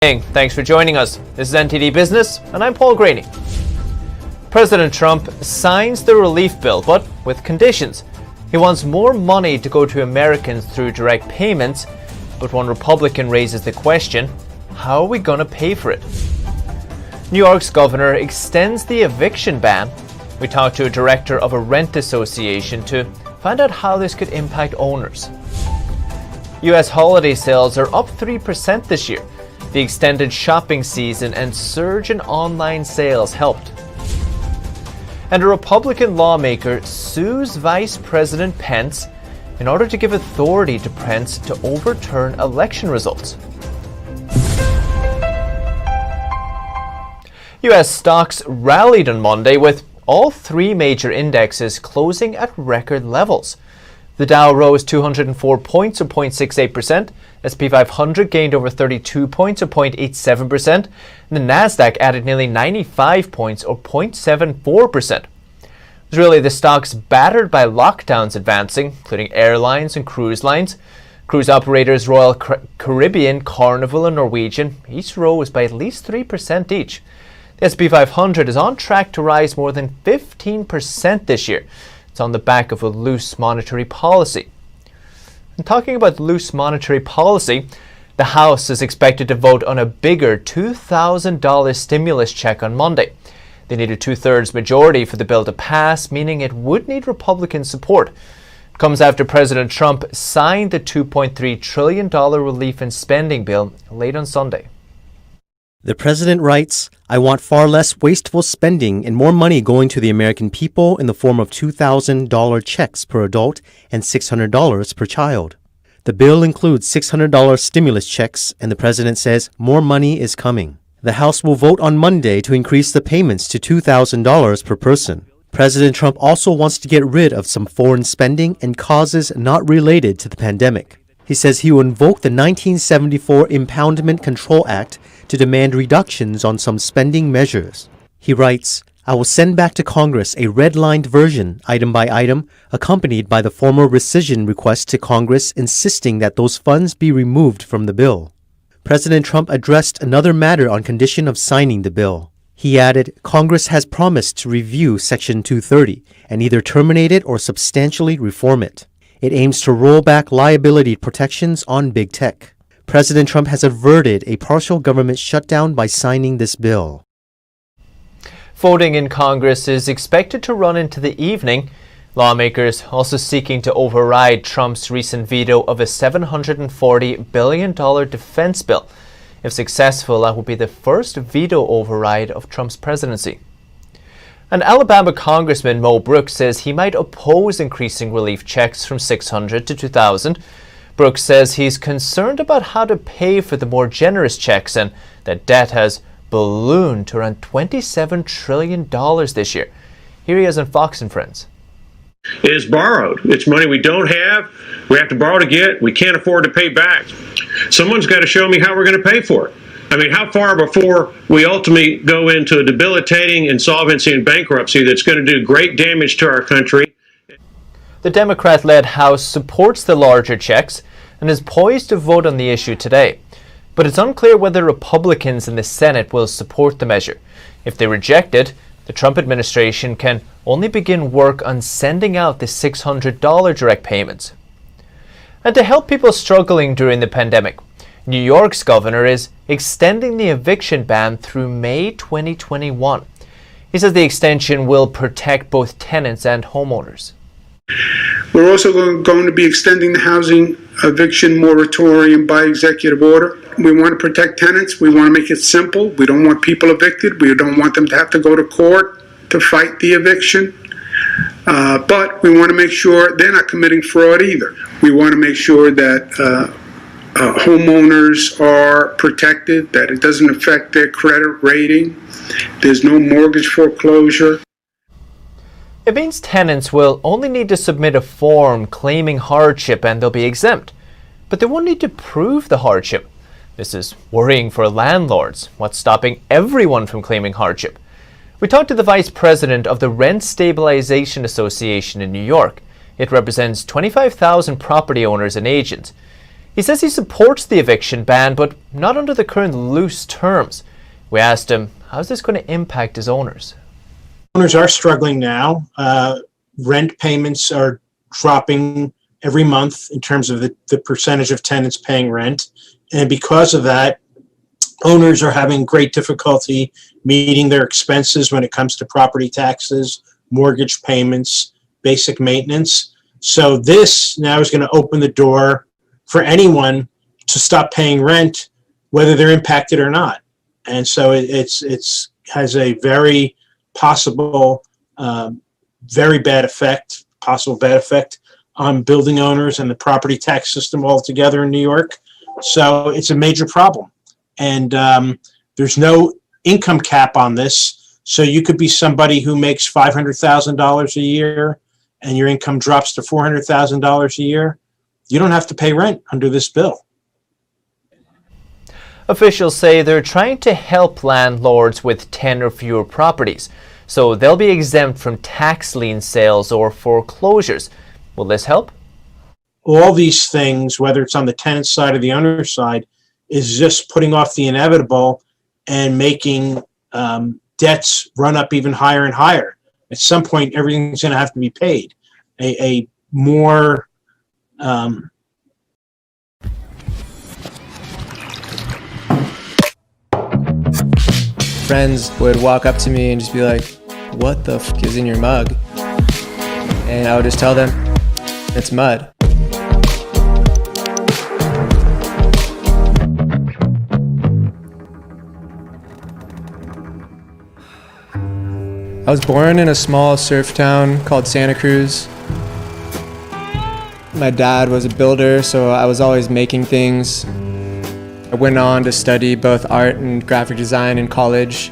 Thanks for joining us. This is NTD Business, and I'm Paul Graney. President Trump signs the relief bill, but with conditions. He wants more money to go to Americans through direct payments, but one Republican raises the question, how are we going to pay for it? New York's governor extends the eviction ban. We talked to a director of a rent association to find out how this could impact owners. U.S. holiday sales are up 3% this year. The extended shopping season and surge in online sales helped. And a Republican lawmaker sues Vice President Pence in order to give authority to Pence to overturn election results. U.S. stocks rallied on Monday with all three major indexes closing at record levels. The Dow rose 204 points or 0.68%, S&P 500 gained over 32 points or 0.87%, and the Nasdaq added nearly 95 points or 0.74%. It was really the stocks battered by lockdowns advancing, including airlines and cruise lines. Cruise operators Royal Caribbean, Carnival and Norwegian each rose by at least 3% each. The S&P 500 is on track to rise more than 15% this year. It's on the back of a loose monetary policy. And talking about loose monetary policy, the House is expected to vote on a bigger $2,000 stimulus check on Monday. They need a two-thirds majority for the bill to pass, meaning it would need Republican support. It comes after President Trump signed the $2.3 trillion relief and spending bill late on Sunday. The president writes, "I want far less wasteful spending and more money going to the American people in the form of $2,000 checks per adult and $600 per child." The bill includes $600 stimulus checks, and the president says more money is coming. The House will vote on Monday to increase the payments to $2,000 per person. President Trump also wants to get rid of some foreign spending and causes not related to the pandemic. He says he will invoke the 1974 Impoundment Control Act to demand reductions on some spending measures. He writes, "I will send back to Congress a redlined version, item by item, accompanied by the formal rescission request to Congress insisting that those funds be removed from the bill." President Trump addressed another matter on condition of signing the bill. He added, "Congress has promised to review Section 230 and either terminate it or substantially reform it. It aims to roll back liability protections on big tech." President Trump has averted a partial government shutdown by signing this bill. Voting in Congress is expected to run into the evening. Lawmakers also seeking to override Trump's recent veto of a $740 billion defense bill. If successful, that would be the first veto override of Trump's presidency. And Alabama Congressman Mo Brooks says he might oppose increasing relief checks from $600 to $2,000. Brooks says he's concerned about how to pay for the more generous checks and that debt has ballooned to around $27 trillion this year. Here he is on Fox and Friends. It is borrowed. It's money we don't have. We have to borrow to get. We can't afford to pay back. Someone's got to show me how we're going to pay for it. I mean, how far before we ultimately go into a debilitating insolvency and bankruptcy that's going to do great damage to our country? The Democrat-led House supports the larger checks and is poised to vote on the issue today. But it's unclear whether Republicans in the Senate will support the measure. If they reject it, the Trump administration can only begin work on sending out the $600 direct payments. And to help people struggling during the pandemic, New York's governor is extending the eviction ban through May 2021. He says the extension will protect both tenants and homeowners. We're also going to be extending the housing eviction moratorium by executive order. We want to protect tenants. We want to make it simple. We don't want people evicted. We don't want them to have to go to court to fight the eviction. But we want to make sure they're not committing fraud either. We want to make sure that homeowners are protected, that it doesn't affect their credit rating. There's no mortgage foreclosure. It means tenants will only need to submit a form claiming hardship and they'll be exempt. But they won't need to prove the hardship. This is worrying for landlords. What's stopping everyone from claiming hardship? We talked to the vice president of the Rent Stabilization Association in New York. It represents 25,000 property owners and agents. He says he supports the eviction ban, but not under the current loose terms. We asked him, how's this going to impact his owners? Owners are struggling now. Rent payments are dropping every month in terms of the percentage of tenants paying rent. And because of that, owners are having great difficulty meeting their expenses when it comes to property taxes, mortgage payments, basic maintenance. So this now is going to open the door for anyone to stop paying rent, whether they're impacted or not. And so it's has a very possible, very bad effect, possible bad effect on building owners and the property tax system altogether in New York. So it's a major problem. And there's no income cap on this. So you could be somebody who makes $500,000 a year and your income drops to $400,000 a year. You don't have to pay rent under this bill. Officials say they're trying to help landlords with 10 or fewer properties, so they'll be exempt from tax lien sales or foreclosures. Will this help? All these things, whether it's on the tenant side or the owner side, is just putting off the inevitable and making debts run up even higher and higher. At some point, everything's going to have to be paid. A more Friends would walk up to me and just be like, "What the f*** is in your mug?" And I would just tell them, "It's mud." I was born in a small surf town called Santa Cruz. My dad was a builder, so I was always making things. I went on to study both art and graphic design in college.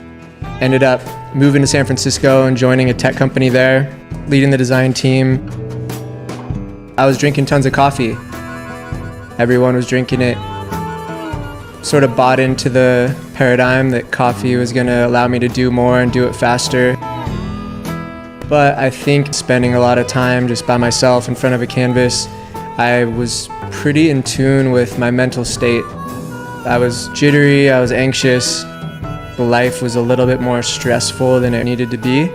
Ended up moving to San Francisco and joining a tech company there, leading the design team. I was drinking tons of coffee. Everyone was drinking it. Sort of bought into the paradigm that coffee was going to allow me to do more and do it faster. But I think spending a lot of time just by myself in front of a canvas, I was pretty in tune with my mental state. I was jittery, I was anxious. Life was a little bit more stressful than it needed to be.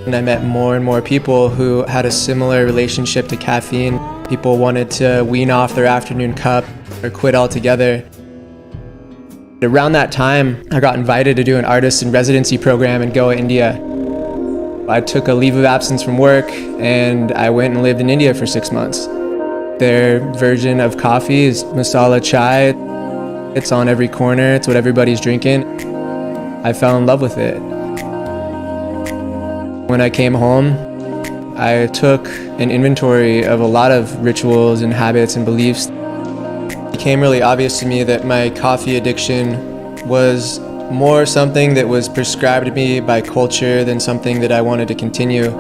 And I met more and more people who had a similar relationship to caffeine. People wanted to wean off their afternoon cup or quit altogether. Around that time, I got invited to do an artist in residency program in Goa, India. I took a leave of absence from work and I went and lived in India for 6 months. Their version of coffee is masala chai. It's on every corner, it's what everybody's drinking. I fell in love with it. When I came home, I took an inventory of a lot of rituals and habits and beliefs. It became really obvious to me that my coffee addiction was more something that was prescribed to me by culture than something that I wanted to continue.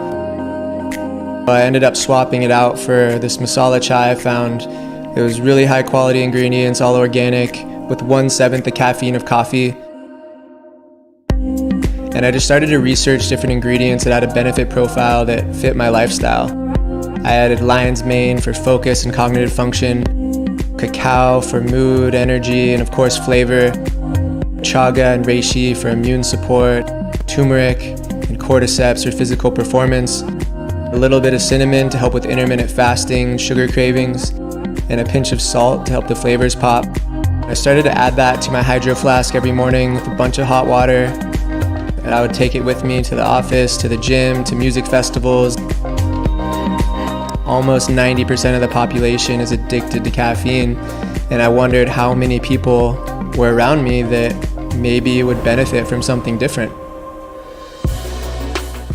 I ended up swapping it out for this masala chai I found. It was really high quality ingredients, all organic, with 1/7 the caffeine of coffee. And I just started to research different ingredients that had a benefit profile that fit my lifestyle. I added lion's mane for focus and cognitive function, cacao for mood, energy, and of course flavor, chaga and reishi for immune support, turmeric and cordyceps for physical performance, a little bit of cinnamon to help with intermittent fasting, sugar cravings, and a pinch of salt to help the flavors pop. I started to add that to my hydro flask every morning with a bunch of hot water, and I would take it with me to the office, to the gym, to music festivals. Almost 90% of the population is addicted to caffeine, and I wondered how many people were around me that maybe would benefit from something different.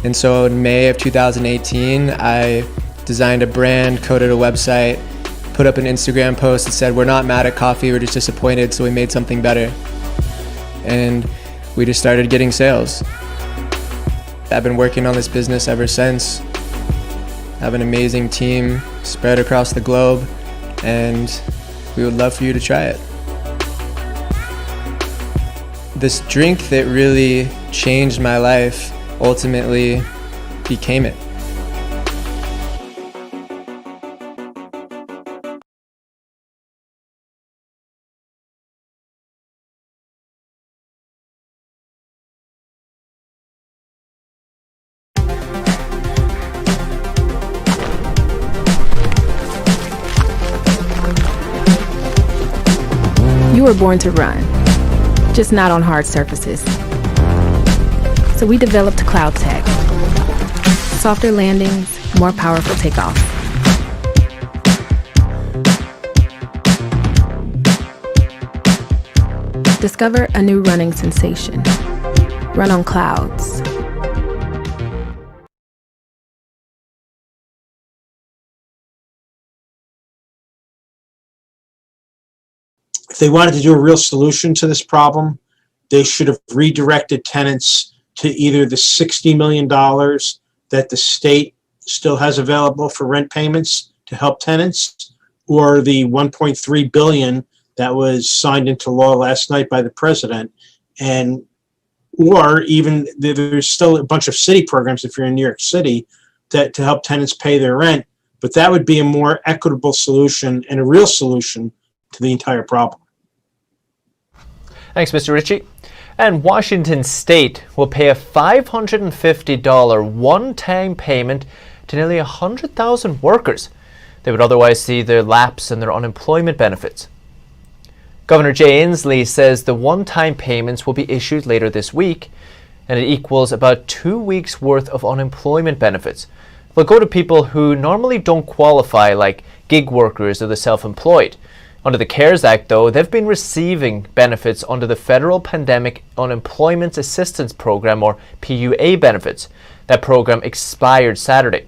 And so in May of 2018, I designed a brand, coded a website, put up an Instagram post that said, "We're not mad at coffee, we're just disappointed, so we made something better." And we just started getting sales. I've been working on this business ever since. I have an amazing team spread across the globe, and we would love for you to try it. This drink that really changed my life ultimately became it. were born to run, just not on hard surfaces. So we developed cloud tech. Softer landings, more powerful takeoff. Discover a new running sensation. Run on clouds. If they wanted to do a real solution to this problem, they should have redirected tenants to either the $60 million that the state still has available for rent payments to help tenants, or the $1.3 billion that was signed into law last night by the president. Or even there's still a bunch of city programs if you're in New York City to help tenants pay their rent, but that would be a more equitable solution and a real solution to the entire problem. Thanks, Mr. Ritchie. And Washington State will pay a $550 one-time payment to nearly 100,000 workers. They would otherwise see their lapse in their unemployment benefits. Governor Jay Inslee says the one-time payments will be issued later this week, and it equals about 2 weeks' worth of unemployment benefits. They'll go to people who normally don't qualify, like gig workers or the self-employed. Under the CARES Act, though, they've been receiving benefits under the Federal Pandemic Unemployment Assistance Program, or PUA benefits. That program expired Saturday.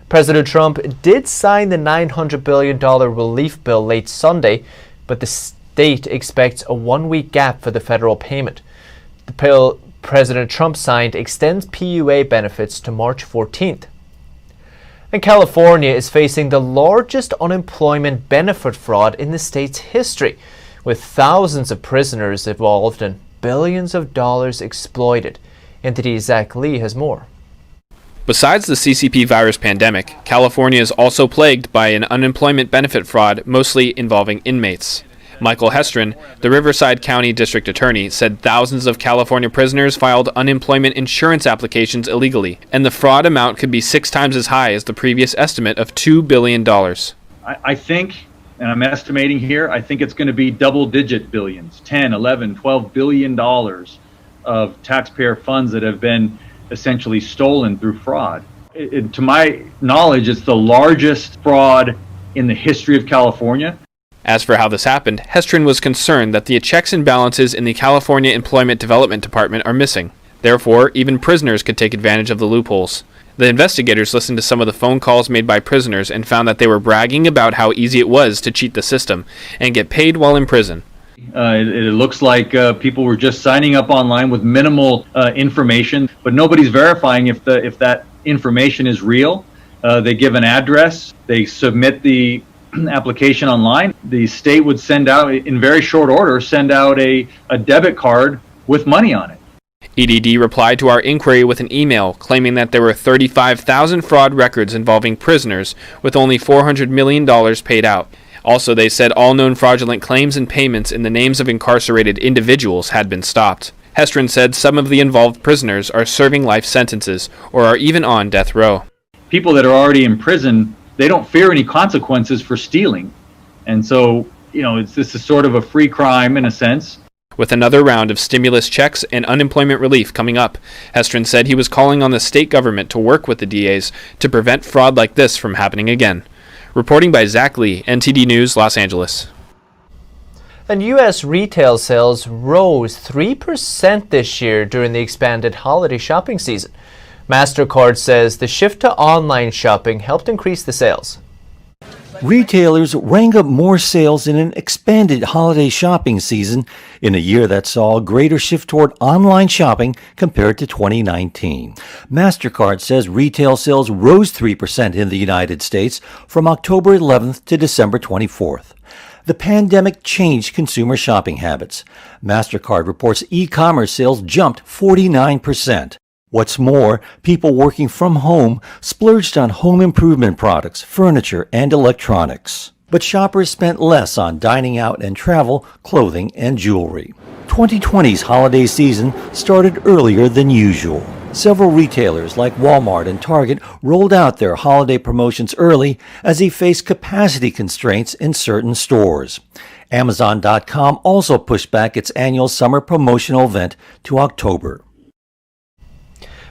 President Trump did sign the $900 billion relief bill late Sunday, but the state expects a 1-week gap for the federal payment. The bill President Trump signed extends PUA benefits to March 14th. And California is facing the largest unemployment benefit fraud in the state's history, with thousands of prisoners involved and billions of dollars exploited. Entity Zach Lee has more. Besides the CCP virus pandemic, California is also plagued by an unemployment benefit fraud mostly involving inmates. Michael Hestron, the Riverside County District Attorney, said thousands of California prisoners filed unemployment insurance applications illegally, and the fraud amount could be 6 times as high as the previous estimate of $2 billion. I think, and I'm estimating here, I think it's going to be double-digit billions, 10, 11, 12 billion dollars of taxpayer funds that have been essentially stolen through fraud. To my knowledge, it's the largest fraud in the history of California. As for how this happened, Hestron was concerned that the checks and balances in the California Employment Development Department are missing. Therefore, even prisoners could take advantage of the loopholes. The investigators listened to some of the phone calls made by prisoners and found that they were bragging about how easy it was to cheat the system and get paid while in prison. It looks like people were just signing up online with minimal information, but nobody's verifying if that information is real. They give an address, they submit the application online. The state would send out, in very short order, a debit card with money on it. EDD replied to our inquiry with an email claiming that there were 35,000 fraud records involving prisoners with only $400 million paid out. Also, they said all known fraudulent claims and payments in the names of incarcerated individuals had been stopped. Hestron said some of the involved prisoners are serving life sentences or are even on death row. People that are already in prison, they don't fear any consequences for stealing. And so, this is sort of a free crime in a sense. With another round of stimulus checks and unemployment relief coming up, Hestron said he was calling on the state government to work with the DAs to prevent fraud like this from happening again. Reporting by Zach Lee, NTD News, Los Angeles. And U.S. retail sales rose 3% this year during the expanded holiday shopping season. MasterCard says the shift to online shopping helped increase the sales. Retailers rang up more sales in an expanded holiday shopping season in a year that saw a greater shift toward online shopping compared to 2019. MasterCard says retail sales rose 3% in the United States from October 11th to December 24th. The pandemic changed consumer shopping habits. MasterCard reports e-commerce sales jumped 49%. What's more, people working from home splurged on home improvement products, furniture, and electronics. But shoppers spent less on dining out and travel, clothing, and jewelry. 2020's holiday season started earlier than usual. Several retailers like Walmart and Target rolled out their holiday promotions early as they faced capacity constraints in certain stores. Amazon.com also pushed back its annual summer promotional event to October.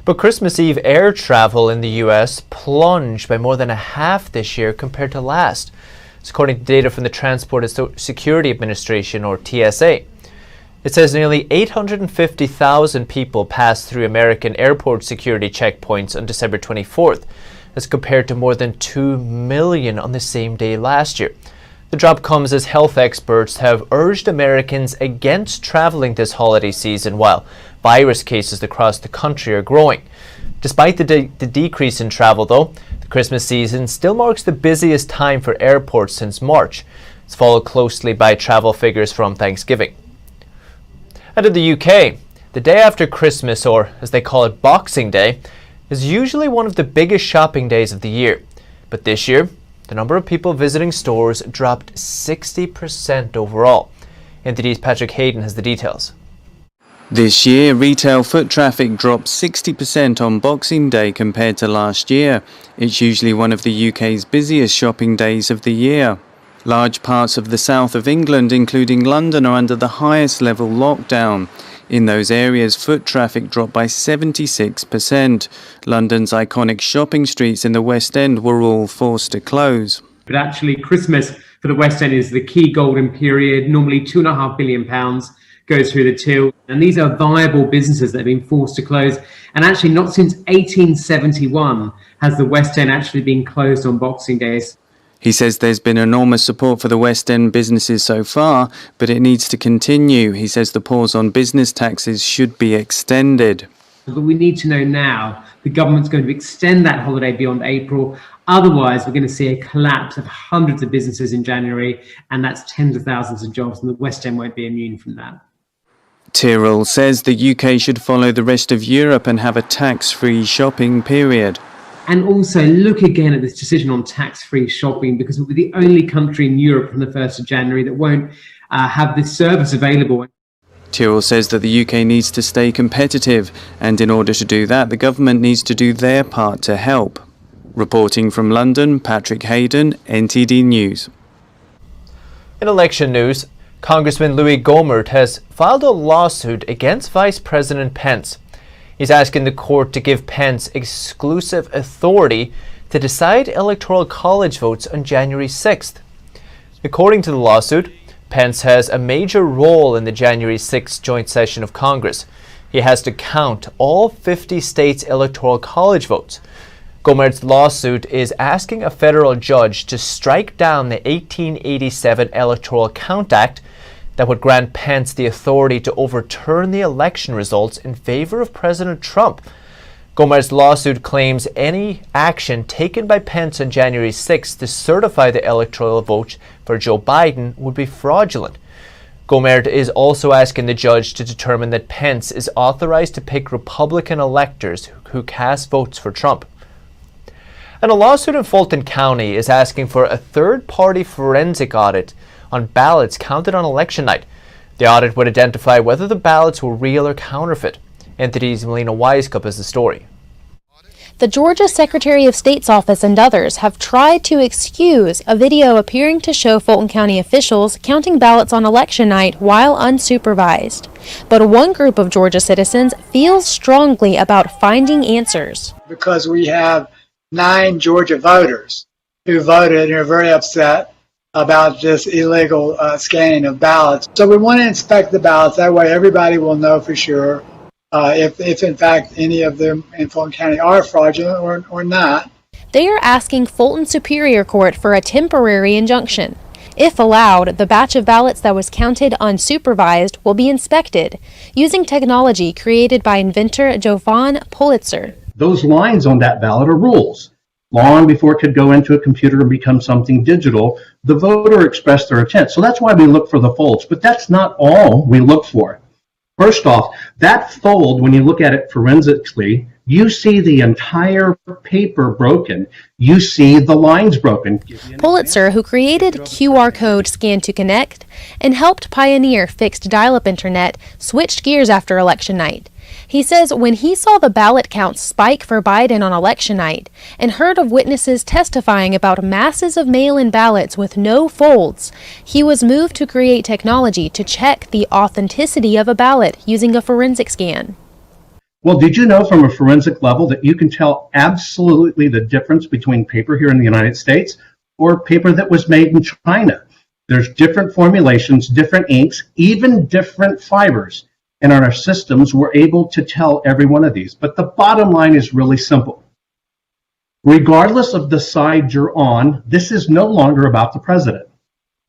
But Christmas Eve air travel in the U.S. plunged by more than a half this year compared to last. It's according to data from the Transport and Security Administration, or TSA. It says nearly 850,000 people passed through American airport security checkpoints on December 24th, as compared to more than 2 million on the same day last year. The drop comes as health experts have urged Americans against traveling this holiday season while virus cases across the country are growing. Despite the decrease in travel, though, the Christmas season still marks the busiest time for airports since March. It's followed closely by travel figures from Thanksgiving. And in the UK, the day after Christmas, or as they call it, Boxing Day, is usually one of the biggest shopping days of the year. But this year, the number of people visiting stores dropped 60% overall. NTD's Patrick Hayden has the details. This year, retail foot traffic dropped 60% on Boxing Day compared to last year. It's usually one of the UK's busiest shopping days of the year. Large parts of the south of England, including London, are under the highest level lockdown. In those areas, foot traffic dropped by 76%. London's iconic shopping streets in the West End were all forced to close. But actually, Christmas for the West End is the key golden period. Normally £2.5 billion goes through the till. And these are viable businesses that have been forced to close. And actually, not since 1871 has the West End actually been closed on Boxing Day. He says there's been enormous support for the West End businesses so far, but it needs to continue. He says the pause on business taxes should be extended. But we need to know now the government's going to extend that holiday beyond April. Otherwise, we're going to see a collapse of hundreds of businesses in January, and that's tens of thousands of jobs, and the West End won't be immune from that. Tyrrell says the UK should follow the rest of Europe and have a tax-free shopping period. And also look again at this decision on tax-free shopping, because we'll be the only country in Europe from the 1st of January that won't have this service available. Tyrrell says that the UK needs to stay competitive, and in order to do that, the government needs to do their part to help. Reporting from London, Patrick Hayden, NTD News. In election news, Congressman Louis Gohmert has filed a lawsuit against Vice President Pence. He's asking the court to give Pence exclusive authority to decide electoral college votes on January 6th. According to the lawsuit, Pence has a major role in the January 6th joint session of Congress. He has to count all 50 states' electoral college votes. Gohmert's lawsuit is asking a federal judge to strike down the 1887 Electoral Count Act that would grant Pence the authority to overturn the election results in favor of President Trump. Gohmert's lawsuit claims any action taken by Pence on January 6th to certify the electoral vote for Joe Biden would be fraudulent. Gohmert is also asking the judge to determine that Pence is authorized to pick Republican electors who cast votes for Trump. And a lawsuit in Fulton County is asking for a third-party forensic audit on ballots counted on election night. The audit would identify whether the ballots were real or counterfeit. NTD's Melina Wisecup has the story. The Georgia Secretary of State's office and others have tried to excuse a video appearing to show Fulton County officials counting ballots on election night while unsupervised. But one group of Georgia citizens feels strongly about finding answers. Because we have 9 Georgia voters who voted and are very upset about this illegal scanning of ballots. So we want to inspect the ballots. That way everybody will know for sure if in fact any of them in Fulton County are fraudulent or not. They are asking Fulton Superior Court for a temporary injunction. If allowed, the batch of ballots that was counted unsupervised will be inspected using technology created by inventor Jovan Pulitzer. Those lines on that ballot are rules. Long before it could go into a computer and become something digital, the voter expressed their intent. So that's why we look for the folds. But that's not all we look for. First off, that fold, when you look at it forensically, You see the entire paper broken. You see the lines broken. Pulitzer, who created QR code Scan to Connect and helped pioneer fixed dial-up internet, switched gears after election night. He says when he saw the ballot counts spike for Biden on election night and heard of witnesses testifying about masses of mail-in ballots with no folds, he was moved to create technology to check the authenticity of a ballot using a forensic scan. Well, did you know from a forensic level that you can tell absolutely the difference between paper here in the United States or paper that was made in China? There's different formulations, different inks, even different fibers. And on our systems, we're able to tell every one of these. But the bottom line is really simple. Regardless of the side you're on, this is no longer about the president.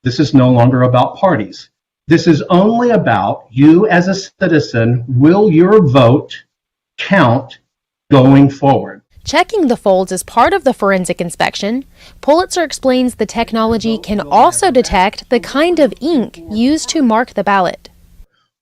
This is no longer about parties. This is only about you as a citizen. Will your vote count going forward? Checking the folds is part of the forensic inspection. Pulitzer explains the technology can also detect the kind of ink used to mark the ballot.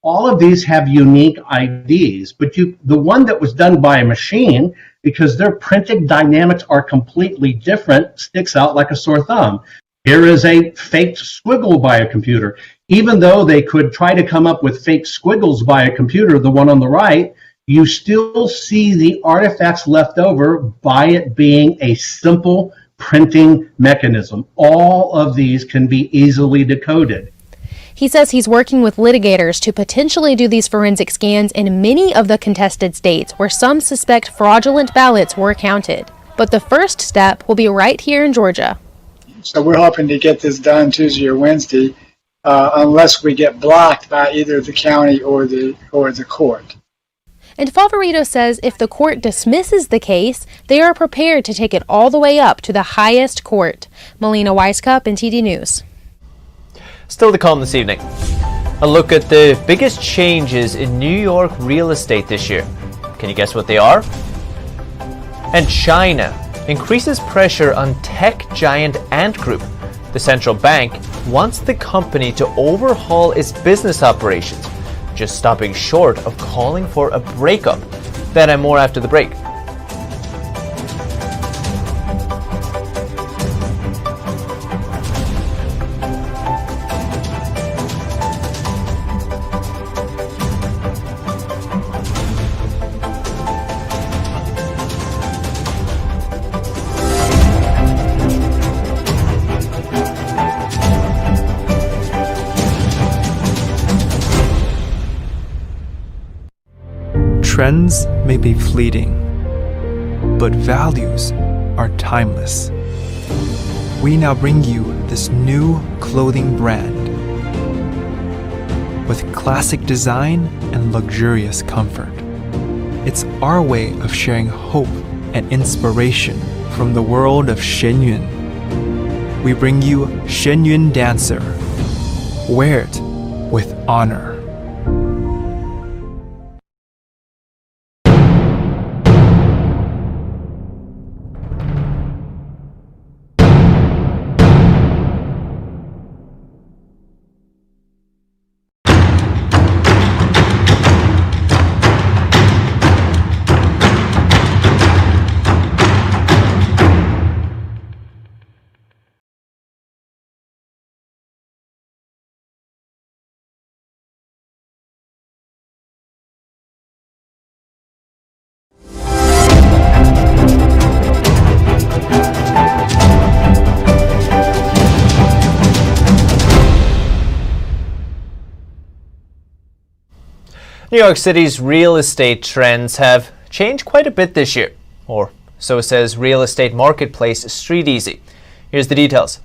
All of these have unique IDs, but the one that was done by a machine, because their printing dynamics are completely different, sticks out like a sore thumb. Here is a faked squiggle by a computer. Even though they could try to come up with fake squiggles by a computer, the one on the right, you still see the artifacts left over by it being a simple printing mechanism. All of these can be easily decoded. He says he's working with litigators to potentially do these forensic scans in many of the contested states where some suspect fraudulent ballots were counted. But the first step will be right here in Georgia. So we're hoping to get this done Tuesday or Wednesday, unless we get blocked by either the county or the court. And Favorito says if the court dismisses the case, they are prepared to take it all the way up to the highest court. Melina Weiskup, NTD News. Still to come this evening, a look at the biggest changes in New York real estate this year. Can you guess what they are? And China increases pressure on tech giant Ant Group. The central bank wants the company to overhaul its business operations, just stopping short of calling for a breakup. That and more after the break. Trends may be fleeting, but values are timeless. We now bring you this new clothing brand with classic design and luxurious comfort. It's our way of sharing hope and inspiration from the world of Shenyun. We bring you Shenyun Dancer. Wear it with honor. New York City's real estate trends have changed quite a bit this year, or so says real estate marketplace StreetEasy. Here's the details.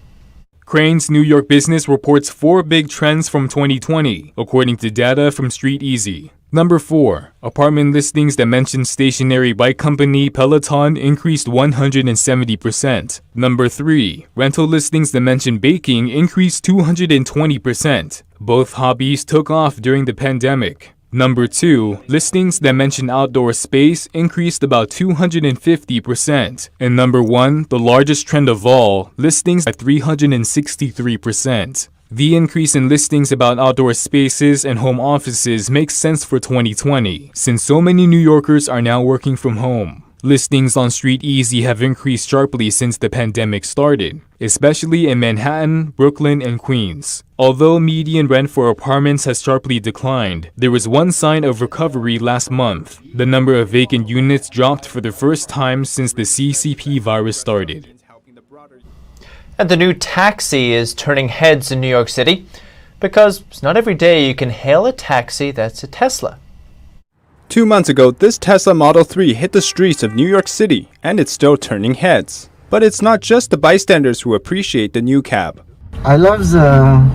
Crain's New York business reports 4 big trends from 2020, according to data from StreetEasy. Number 4, apartment listings that mention stationary bike company Peloton increased 170%. Number 3, rental listings that mention baking increased 220%. Both hobbies took off during the pandemic. Number 2, listings that mention outdoor space increased about 250%. And number 1, the largest trend of all, listings at 363%. The increase in listings about outdoor spaces and home offices makes sense for 2020, since so many New Yorkers are now working from home. Listings on Street Easy have increased sharply since the pandemic started, especially in Manhattan, Brooklyn, and Queens. Although median rent for apartments has sharply declined, there was one sign of recovery last month. The number of vacant units dropped for the first time since the CCP virus started. And the new taxi is turning heads in New York City because it's not every day you can hail a taxi that's a Tesla. 2 months ago, this Tesla Model 3 hit the streets of New York City, and it's still turning heads. But it's not just the bystanders who appreciate the new cab. I love the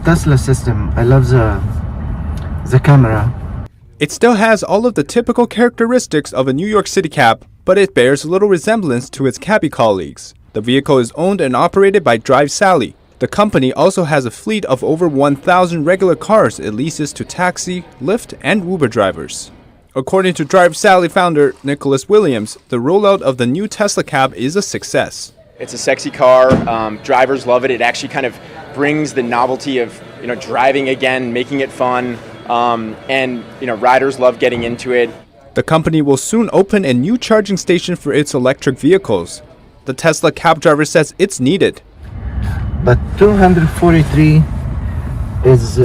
Tesla system. I love the camera. It still has all of the typical characteristics of a New York City cab, but it bears little resemblance to its cabbie colleagues. The vehicle is owned and operated by Drive Sally. The company also has a fleet of over 1,000 regular cars it leases to taxi, Lyft, and Uber drivers. According to Drive Sally founder Nicholas Williams, the rollout of the new Tesla cab is a success. It's a sexy car. Drivers love it. It actually kind of brings the novelty of driving again, making it fun, and riders love getting into it. The company will soon open a new charging station for its electric vehicles. The Tesla cab driver says it's needed. But 243 is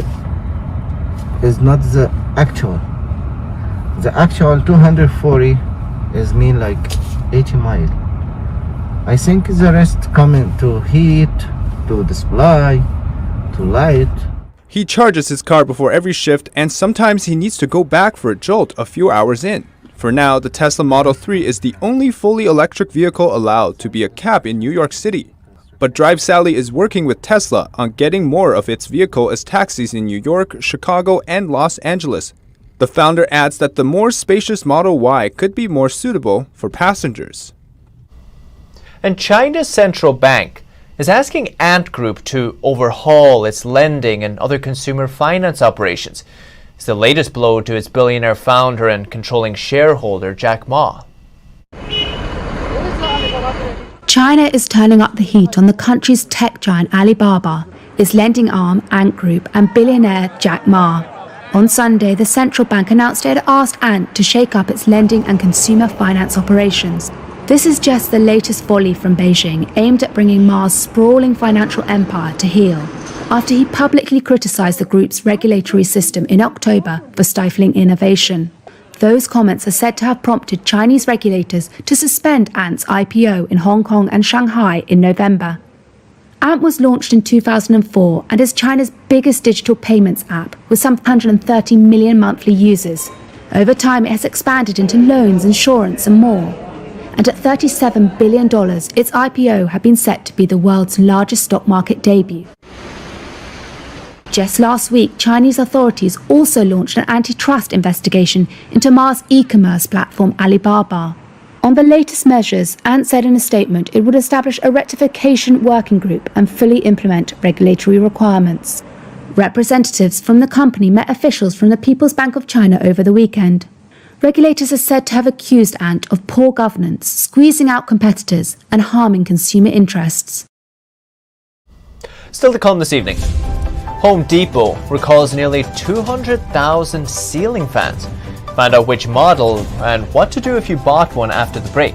not the actual. The actual 240 is mean like 80 miles. I think the rest coming to heat, to display, to light. He charges his car before every shift, and sometimes he needs to go back for a jolt a few hours in. For now, the Tesla Model 3 is the only fully electric vehicle allowed to be a cab in New York City. But Drive Sally is working with Tesla on getting more of its vehicle as taxis in New York, Chicago, and Los Angeles. The founder adds that the more spacious Model Y could be more suitable for passengers. And China's central bank is asking Ant Group to overhaul its lending and other consumer finance operations. It's the latest blow to its billionaire founder and controlling shareholder, Jack Ma. China is turning up the heat on the country's tech giant Alibaba, its lending arm Ant Group, and billionaire Jack Ma. On Sunday, the central bank announced it had asked Ant to shake up its lending and consumer finance operations. This is just the latest volley from Beijing, aimed at bringing Ma's sprawling financial empire to heel, after he publicly criticized the group's regulatory system in October for stifling innovation. Those comments are said to have prompted Chinese regulators to suspend Ant's IPO in Hong Kong and Shanghai in November. Ant was launched in 2004 and is China's biggest digital payments app with some 130 million monthly users. Over time, it has expanded into loans, insurance, and more. And at $37 billion, its IPO had been set to be the world's largest stock market debut. Just last week, Chinese authorities also launched an antitrust investigation into Ma's e-commerce platform Alibaba. On the latest measures, Ant said in a statement it would establish a rectification working group and fully implement regulatory requirements. Representatives from the company met officials from the People's Bank of China over the weekend. Regulators are said to have accused Ant of poor governance, squeezing out competitors, and harming consumer interests. Still to come this evening. Home Depot recalls nearly 200,000 ceiling fans. Find out which model and what to do if you bought one after the break.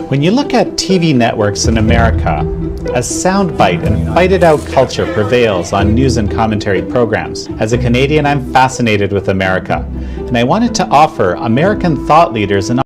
When you look at TV networks in America, a soundbite and fight-it-out culture prevails on news and commentary programs. As a Canadian, I'm fascinated with America, and I wanted to offer American thought leaders an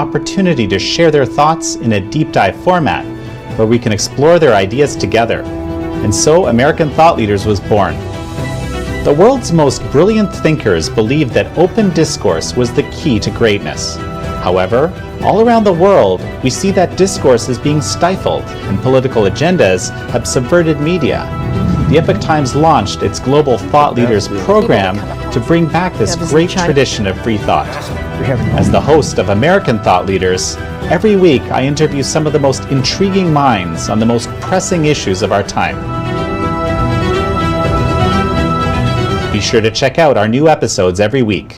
opportunity to share their thoughts in a deep dive format where we can explore their ideas together. And so American Thought Leaders was born. The world's most brilliant thinkers believed that open discourse was the key to greatness. However, all around the world, we see that discourse is being stifled and political agendas have subverted media. The Epoch Times launched its Global Thought Leaders program to bring back this great tradition of free thought. As the host of American Thought Leaders, every week I interview some of the most intriguing minds on the most pressing issues of our time. Be sure to check out our new episodes every week.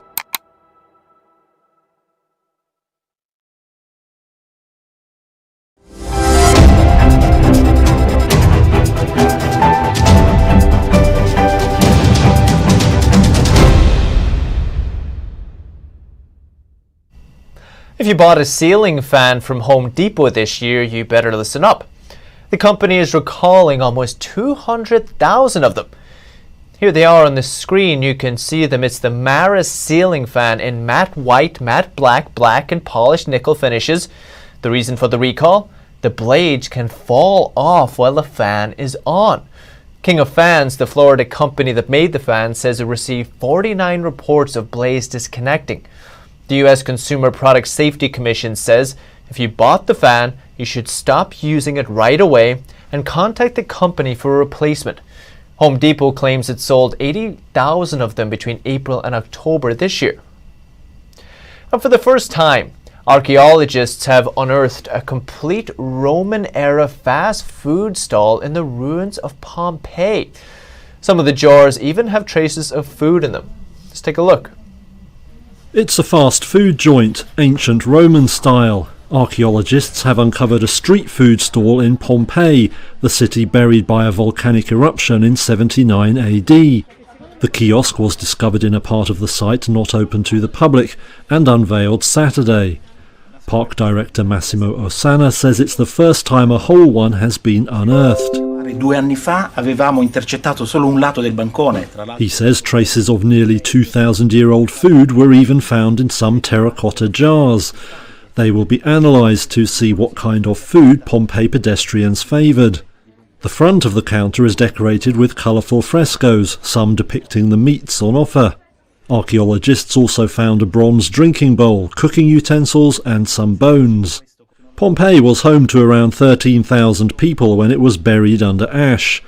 If you bought a ceiling fan from Home Depot this year, you better listen up. The company is recalling almost 200,000 of them. Here they are on the screen. You can see them. It's the Maris ceiling fan in matte white, matte black, black, and polished nickel finishes. The reason for the recall? The blades can fall off while the fan is on. King of Fans, the Florida company that made the fan, says it received 49 reports of blades disconnecting. The U.S. Consumer Product Safety Commission says if you bought the fan, you should stop using it right away and contact the company for a replacement. Home Depot claims it sold 80,000 of them between April and October this year. And for the first time, archaeologists have unearthed a complete Roman-era fast food stall in the ruins of Pompeii. Some of the jars even have traces of food in them. Let's take a look. It's a fast food joint, ancient Roman style. Archaeologists have uncovered a street food stall in Pompeii, the city buried by a volcanic eruption in 79 AD. The kiosk was discovered in a part of the site not open to the public and unveiled Saturday. Park director Massimo Ossana says it's the first time a whole one has been unearthed. He says traces of nearly 2,000-year-old food were even found in some terracotta jars. They will be analysed to see what kind of food Pompeii pedestrians favoured. The front of the counter is decorated with colourful frescoes, some depicting the meats on offer. Archaeologists also found a bronze drinking bowl, cooking utensils and some bones. Pompeii was home to around 13,000 people when it was buried under ash.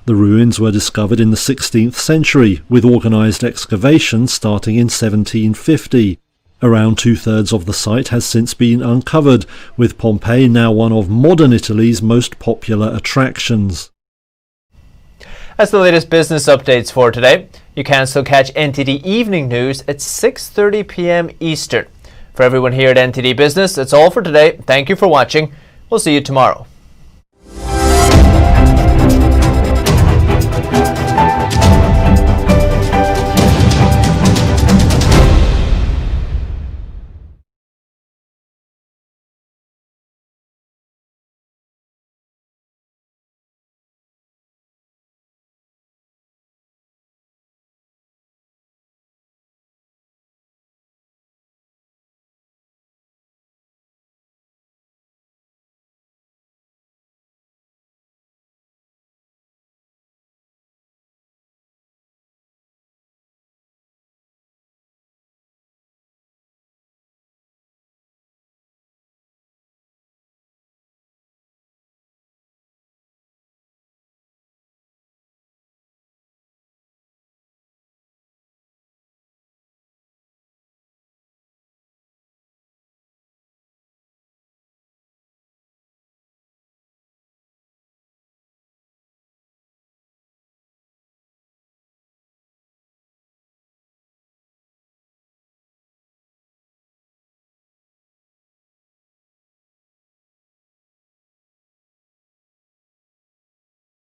The ruins were discovered in the 16th century, with organised excavations starting in 1750. Around two-thirds of the site has since been uncovered, with Pompeii now one of modern Italy's most popular attractions. That's the latest business updates for today. You can still catch NTD Evening News at 6:30 p.m. Eastern. For everyone here at NTD Business, that's all for today. Thank you for watching. We'll see you tomorrow.